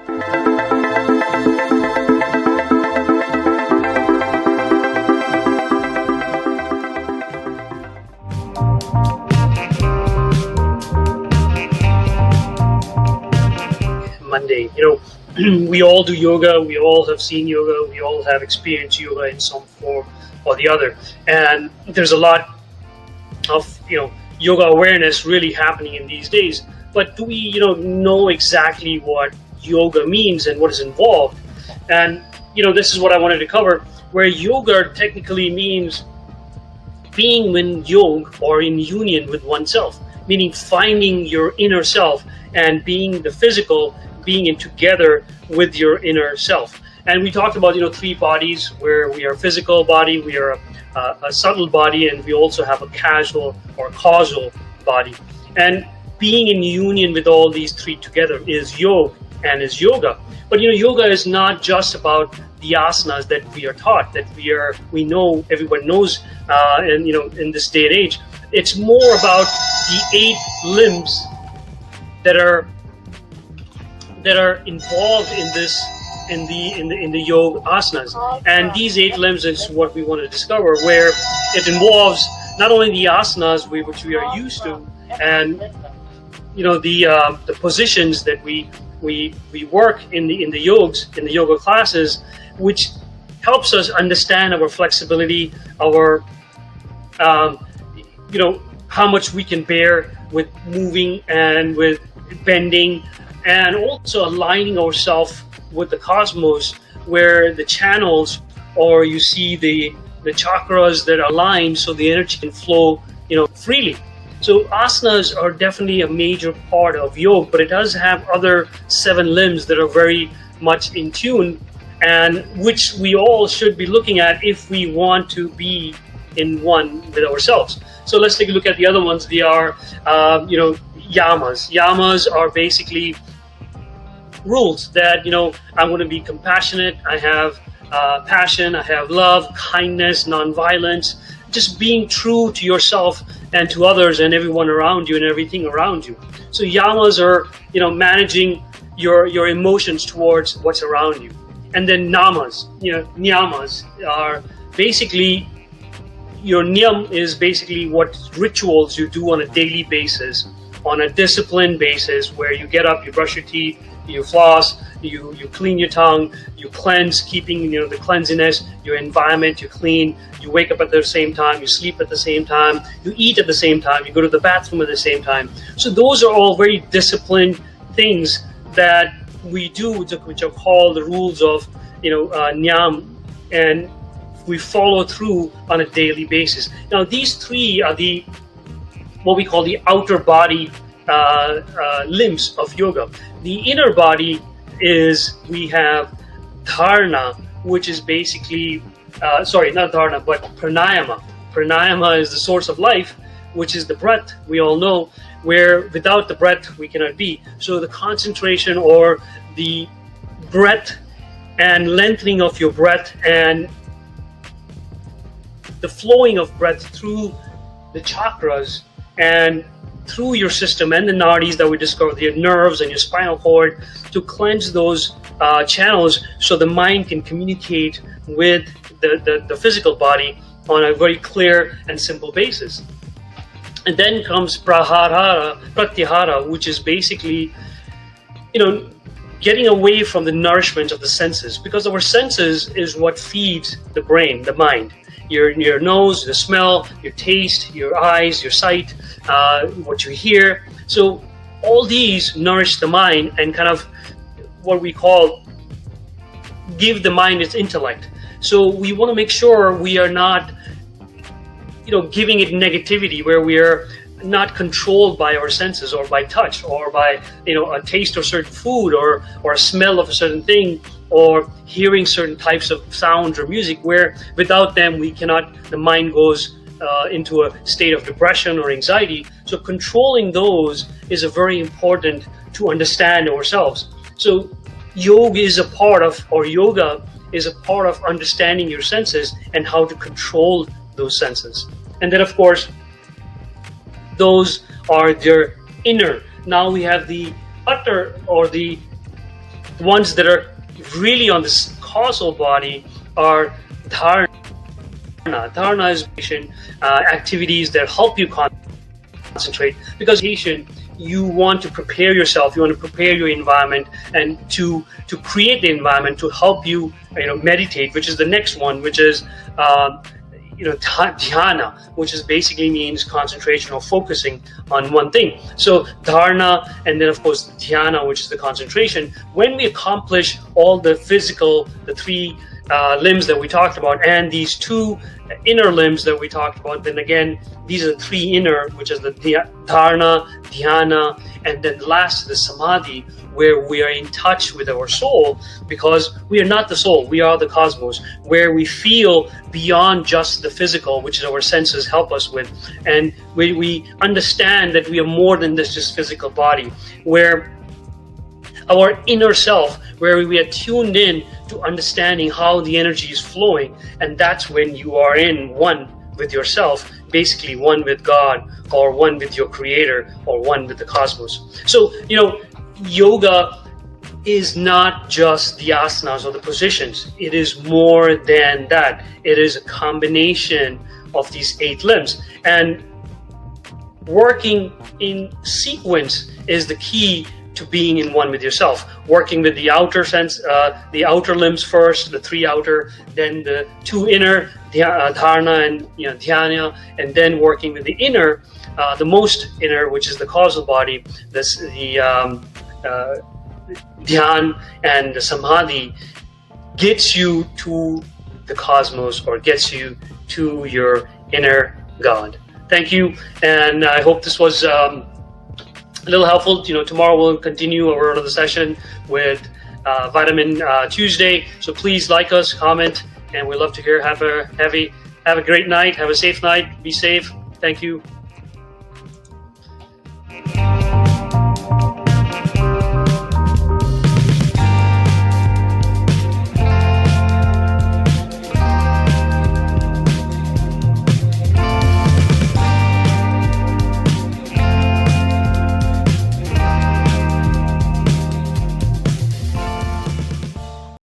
Monday. We all do yoga. We all have seen yoga. We all have experienced yoga in some form or the other. And there's a lot of yoga awareness really happening in these days. But do we know exactly what yoga means and what is involved? And this is what I wanted to cover, where yoga technically means being in yoga or in union with oneself, meaning finding your inner self and being the physical, being in together with your inner self. And we talked about three bodies, where we are physical body, we are a subtle body, and we also have a casual or causal body. And being in union with all these three together is yoga and is yoga. But yoga is not just about the asanas that we are taught, that we know, everyone knows, and in this day and age. It's more about the 8 limbs that are involved in this, in the yoga asanas. And these 8 limbs is what we want to discover, where it involves not only the asanas which we are used to, and the positions that we work in the yoga classes, which helps us understand our flexibility, our how much we can bear with moving and with bending, and also aligning ourselves with the cosmos, where the channels, or you see the chakras that are aligned so the energy can flow freely. So asanas are definitely a major part of yoga, but it does have other 7 limbs that are very much in tune, and which we all should be looking at if we want to be in one with ourselves. So let's take a look at the other ones. They are yamas. Yamas are basically rules that I want to be compassionate, I have passion, I have love, kindness, non-violence, just being true to yourself and to others and everyone around you and everything around you. So yamas are managing your emotions towards what's around you. And then namas, niyamas are basically, your niyam is basically what rituals you do on a daily basis, on a disciplined basis, where you get up, you brush your teeth, you floss, you clean your tongue, you cleanse, keeping the cleanliness, your environment, you clean, you wake up at the same time, you sleep at the same time, you eat at the same time, you go to the bathroom at the same time. So those are all very disciplined things that we do, which are called the rules of niyam, and we follow through on a daily basis. Now these 3 are what we call the outer body limbs of yoga. The inner body is, we have dharana, which is basically not dharana, but pranayama. Pranayama is the source of life, which is the breath, we all know, where without the breath we cannot be. So the concentration, or the breath and lengthening of your breath, and the flowing of breath through the chakras and through your system and the nadis that we discovered, your nerves and your spinal cord, to cleanse those channels so the mind can communicate with the physical body on a very clear and simple basis. And then comes pratyahara, which is basically getting away from the nourishment of the senses, because our senses is what feeds the brain, the mind. Your nose, the smell, your taste, your eyes, your sight, what you hear. So all these nourish the mind and kind of what we call give the mind its intellect. So we want to make sure we are not giving it negativity, where we are not controlled by our senses, or by touch, or by a taste of certain food, or a smell of a certain thing, or hearing certain types of sounds or music, where without them we cannot, the mind goes into a state of depression or anxiety. So controlling those is a very important to understand ourselves. So yoga is a part of understanding your senses and how to control those senses. And then of course those are their inner. Now we have the utter, or the ones that are really on this causal body are dharana. Dharana is activities that help you concentrate, because you want to prepare yourself, you want to prepare your environment, and to create the environment to help you, meditate, which is the next one, which is dhyana, which is basically means concentration or focusing on one thing. So dharana, and then of course dhyana, which is the concentration. When we accomplish all the physical, the three limbs that we talked about, and these two inner limbs that we talked about, then again, these are the three inner, which is the dharana, dhyana, and then last, the samadhi, where we are in touch with our soul, because we are not the soul, we are the cosmos, where we feel beyond just the physical, which our senses help us with, and we understand that we are more than this just physical body, where our inner self, where we are tuned in to understanding how the energy is flowing, and that's when you are in one with yourself, basically one with God, or one with your creator, or one with the cosmos. So, yoga is not just the asanas or the positions. It is more than that. It is a combination of these 8 limbs, and working in sequence is the key to being in one with yourself. Working with the outer sense, the outer limbs first, the 3 outer, then the 2 inner, dharana and dhyana, and then working with the inner, the most inner, which is the causal body, the dhyan and the samadhi, gets you to the cosmos, or gets you to your inner God. Thank you, and I hope this was a little helpful. Tomorrow we'll continue our another session with Vitamin Tuesday. So please like us, comment, and we'd love to hear. Have a great night. Have a safe night. Be safe. Thank you.